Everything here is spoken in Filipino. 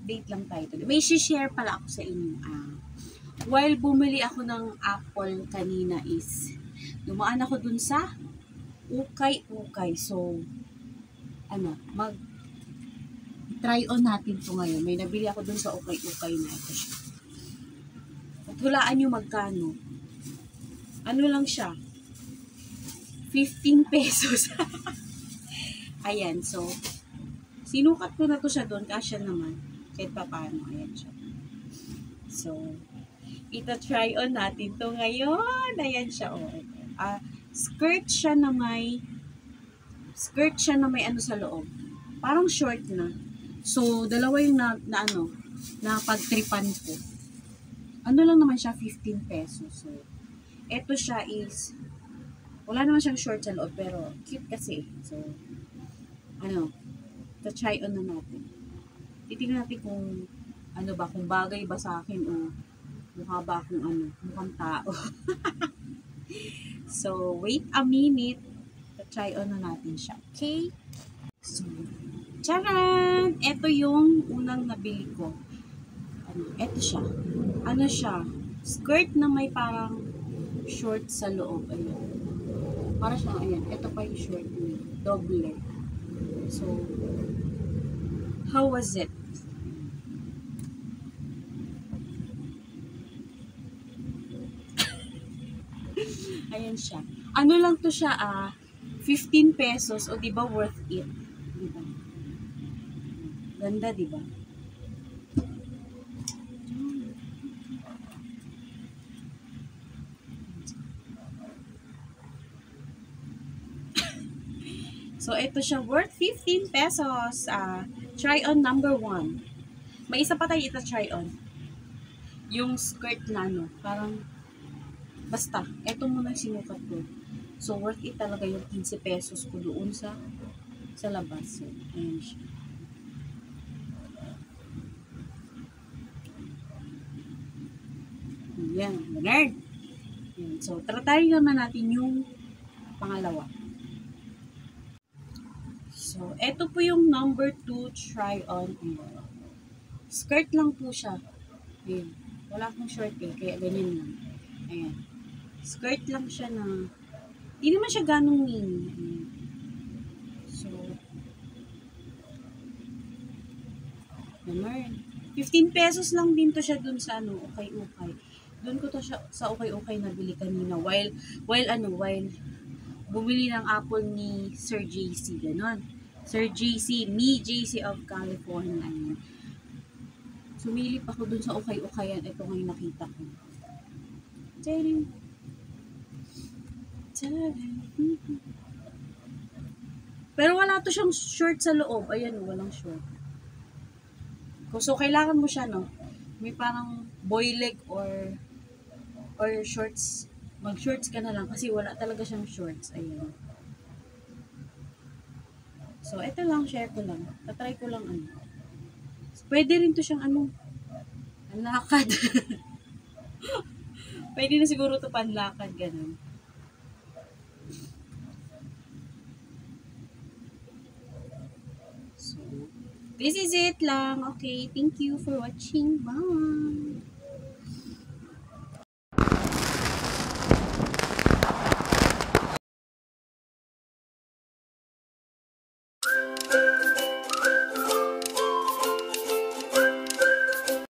update lang tayo today. May share pala ako sa inyo. While bumili ako ng apple kanina is, dumaan ako dun sa ukay-ukay. So, try on natin to ngayon. May nabili ako dun sa ukay-ukay na ito siya. At hulaan nyo magkano. Ano lang siya? 15 pesos. Ayan, so, sinukat ko na to siya doon, kasya naman. Kahit pa paano, ayan siya. So, ita-try on natin to ngayon. Ayan siya, oh. Skirt siya na may ano sa loob. Parang short na. So, dalawa yung na pagtripan ko. Ano lang naman siya, 15 pesos. So, eto siya is, wala naman siyang short sa loob, pero cute kasi. So, try on na natin. Titingnan natin kung kung bagay ba sa akin o mukha ba akong mukhang tao. So, wait a minute. Try on na natin siya. Okay? So, charan! Ito yung unang nabili ko. Ito siya. Ano siya? Skirt na may parang short sa loob. Ayan. Para siya, ayan. Ito pa yung short niya. Doble. So, how was it? Ayan siya. Ano lang to siya, 15 pesos. O, diba worth it? Diba? Ganda, diba? So, ito siya, worth 15 pesos. Try on number 1. May isa pa tayo ita-try on. Yung skirt na parang, basta, ito muna yung sinukat ko. So, worth it talaga yung 15 pesos ko doon sa labas. So, ayan siya. Ayan, ganun. So, try naman natin yung pangalawa. So, ito po yung number 2 try on. Skirt lang po siya. Ayan. Wala akong short kaya ganyan lang. Ayan. Skirt lang siya na, hindi naman siya ganong mini. Ayan. So, naman. 15 pesos lang din to siya dun sa ukay-ukay. Dun ko to siya sa ukay-ukay nabili kanina. While bumili ng apple ni Sir JC, ganon. Sir JC, me JC of California. Ayan. Sumilip ako dun sa ukay-ukayan. Ito ngayon nakita ko. Tadang. Pero wala to siyang short sa loob. Ayan, walang short. So, kailangan mo siya, may parang boy leg or shorts. Mag-shorts ka na lang kasi wala talaga siyang shorts. Ayan. So, ito lang, share ko lang. Tatry ko lang Pwede rin to siyang panlakad. Pwede na siguro to panlakad, ganun. So, this is it lang. Okay, thank you for watching. Bye!